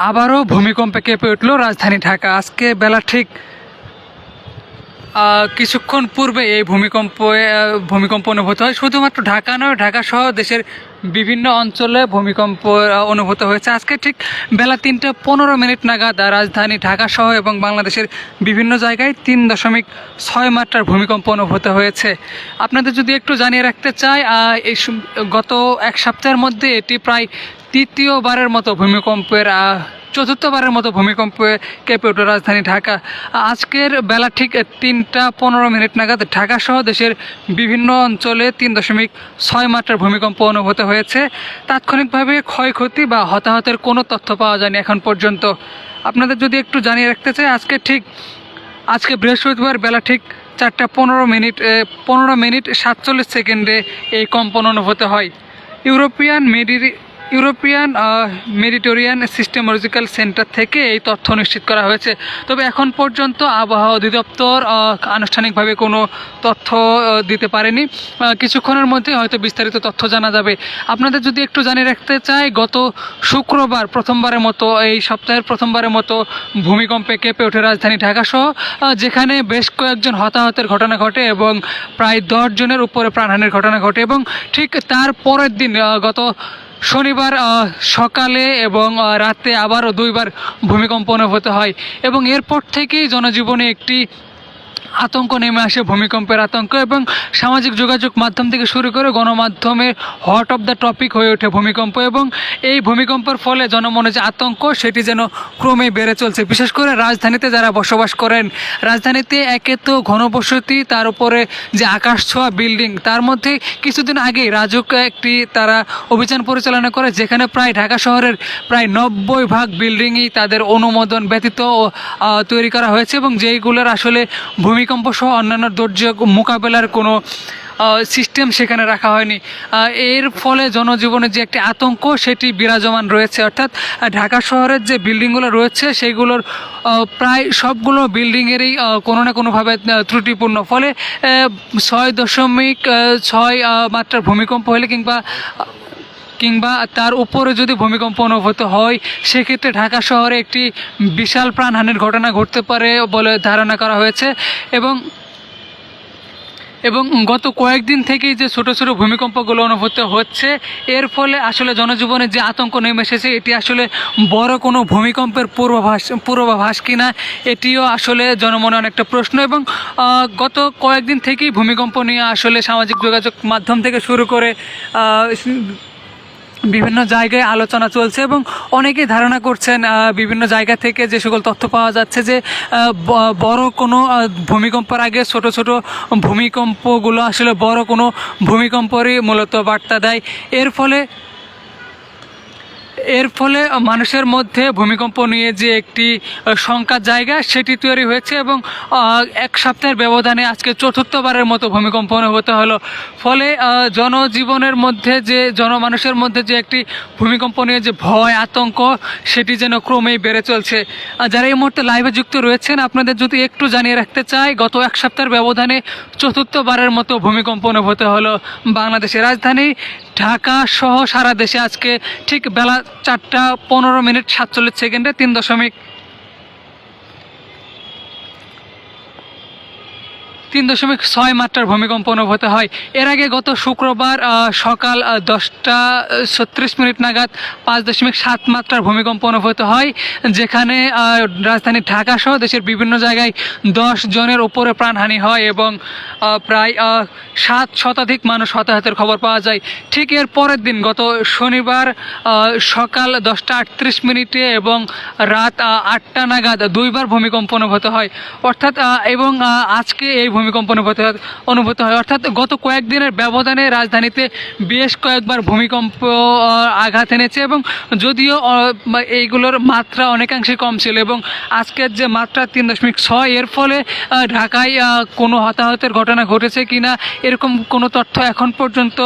আবারও ভূমিকম্পে কেঁপে উঠল রাজধানী ঢাকা। আজকে বেলা ঠিক কিছুক্ষণ পূর্বে এই ভূমিকম্প অনুভূত হয়। শুধুমাত্র ঢাকা নয়, ঢাকা সহ দেশের বিভিন্ন অঞ্চলে ভূমিকম্প অনুভূত হয়েছে। আজকে ঠিক বেলা 3:15 নাগাদ রাজধানী ঢাকা সহ এবং বাংলাদেশের বিভিন্ন জায়গায় 3.6 মাত্রার ভূমিকম্প অনুভূত হয়েছে। আপনাদের যদি একটু জানিয়ে রাখতে চাই, গত এক সপ্তাহের মধ্যে এটি প্রায় তৃতীয়বারের মতো চতুর্থবারের মতো ভূমিকম্পে কেঁপে উঠল রাজধানী ঢাকা। আজকের বেলা ঠিক 3:15 নাগাদ ঢাকা সহ দেশের বিভিন্ন অঞ্চলে 3.6 মাত্রার ভূমিকম্প অনুভূত হয়েছে। তাৎক্ষণিকভাবে ক্ষয়ক্ষতি বা হতাহতের কোনো তথ্য পাওয়া যায়নি এখন পর্যন্ত। আপনাদের যদি একটু জানিয়ে রাখতে চাই, আজকে বৃহস্পতিবার বেলা ঠিক 4:15 47 এই কম্পন অনুভূত হয়। ইউরোপিয়ান মেডিটেরিয়ান সিস্টেমোলজিক্যাল সেন্টার থেকে এই তথ্য নিশ্চিত করা হয়েছে। তবে এখন পর্যন্ত আবহাওয়া অধিদপ্তর আনুষ্ঠানিকভাবে কোনো তথ্য দিতে পারেনি। কিছুক্ষণের মধ্যে হয়তো বিস্তারিত তথ্য জানা যাবে। আপনাদের যদি একটু জানিয়ে রাখতে চাই, গত শুক্রবার প্রথমবারের মতো, এই সপ্তাহের প্রথমবারের মতো ভূমিকম্পে কেঁপে ওঠে রাজধানী ঢাকাসহ, যেখানে বেশ কয়েকজন হতাহতের ঘটনা ঘটে এবং প্রায় 10 জনের উপরে প্রাণহানির ঘটনা ঘটে। এবং ঠিক তার পরের দিন গত শনিবার সকালে এবং রাতে আবারও 2বার ভূমিকম্প অনুভূত হয় এবং এরপর থেকেই জনজীবনে একটি আতঙ্ক নেমে আসে, ভূমিকম্পের আতঙ্ক, এবং সামাজিক যোগাযোগ মাধ্যম থেকে শুরু করে গণমাধ্যমে হট অফ দ্য টপিক হয়ে ওঠে ভূমিকম্প। এবং এই ভূমিকম্পের ফলে জনমনে যে আতঙ্ক, সেটি যেন ক্রমে বেড়ে চলছে। বিশেষ করে রাজধানীতে যারা বসবাস করেন, রাজধানীতে একে তো ঘনবসতি, তার উপরে যে আকাশ ছোঁয়া বিল্ডিং, তার মধ্যে কিছুদিন আগেই রাজুক তারা অভিযান পরিচালনা করে, যেখানে প্রায় ঢাকা শহরের প্রায় 90% বিল্ডিংই তাদের অনুমোদন ব্যতীত তৈরি করা হয়েছে এবং যেইগুলোর আসলে ভূমিকম্প সহ অন্যান্য দুর্যোগ মোকাবেলার কোনো সিস্টেম সেখানে রাখা হয়নি। এর ফলে জনজীবনের যে একটি আতঙ্ক, সেটি বিরাজমান রয়েছে। অর্থাৎ ঢাকা শহরের যে বিল্ডিংগুলো রয়েছে, সেইগুলোর প্রায় সবগুলো বিল্ডিংয়েরই কোনো না কোনোভাবে ত্রুটিপূর্ণ। ফলে 6.6 মাত্রার ভূমিকম্প হলে কিংবা তার উপরে যদি ভূমিকম্প অনুভূত হয়, সেক্ষেত্রে ঢাকা শহরে একটি বিশাল প্রাণহানির ঘটনা ঘটতে পারে বলে ধারণা করা হয়েছে। এবং গত কয়েকদিন থেকেই যে ছোটো ছোটো ভূমিকম্পগুলো অনুভূত হচ্ছে, এর ফলে আসলে জনজীবনে যে আতঙ্ক নেমে এসেছে, এটি আসলে বড় কোনো ভূমিকম্পের পূর্বাভাস কিনা, এটিও আসলে জনমনে অনেকটা প্রশ্ন। এবং গত কয়েকদিন থেকেই ভূমিকম্প নিয়ে আসলে সামাজিক যোগাযোগ মাধ্যম থেকে শুরু করে বিভিন্ন জায়গায় আলোচনা চলছে এবং অনেকেই ধারণা করছেন, বিভিন্ন জায়গা থেকে যে সকল তথ্য পাওয়া যাচ্ছে, যে বড় কোনো ভূমিকম্পের আগে ছোট ছোট ভূমিকম্পগুলো আসলে বড় কোনো ভূমিকম্পরই মূলত বার্তা দেয়। এর ফলে মানুষের মধ্যে ভূমিকম্প নিয়ে যে একটি শঙ্কার জায়গা, সেটি তৈরি হয়েছে এবং এক সপ্তাহের ব্যবধানে আজকে চতুর্থবারের মতো ভূমিকম্প অনুভূত হলো। ফলে জনমানুষের মধ্যে যে একটি ভূমিকম্প নিয়ে যে ভয়, আতঙ্ক, সেটি যেন ক্রমেই বেড়ে চলছে। যারা এই মুহূর্তে লাইভে যুক্ত রয়েছেন, আপনাদের যদি একটু জানিয়ে রাখতে চাই, গত এক সপ্তাহের ব্যবধানে চতুর্থবারের মতো ভূমিকম্প অনুভূত হলো বাংলাদেশের রাজধানী ঢাকা সহ সারা দেশে। আজকে ঠিক বেলা 4:15 47 3.6 মাত্রার ভূমিকম্প অনুভূত হয়। এর আগে গত শুক্রবার সকাল 10:36 নাগাদ 5.7 মাত্রার ভূমিকম্প অনুভূত হয়, যেখানে রাজধানী ঢাকা সহ দেশের বিভিন্ন জায়গায় 10 জনের উপরে প্রাণহানি হয় এবং প্রায় 7 শতাধিক মানুষ হতাহতের খবর পাওয়া যায়। ঠিক এর পরের দিন গত শনিবার সকাল 10:38 এবং রাত 8টা নাগাদ 2বার ভূমিকম্প অনুভূত হয়। অর্থাৎ এবং আজকে এই ভূমিকম্প অনুভূত হয়। অর্থাৎ গত কয়েকদিনের ব্যবধানে রাজধানীতে বেশ কয়েকবার ভূমিকম্প আঘাত এনেছে এবং যদিও এইগুলোর মাত্রা অনেকাংশে কম ছিল এবং আজকের যে মাত্রা 3.6, এর ফলে ঢাকায় কোনো হতাহতের ঘটনা ঘটেছে কিনা এরকম কোনো তথ্য এখন পর্যন্ত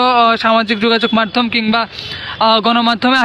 সামাজিক যোগাযোগ মাধ্যম কিংবা গণমাধ্যমে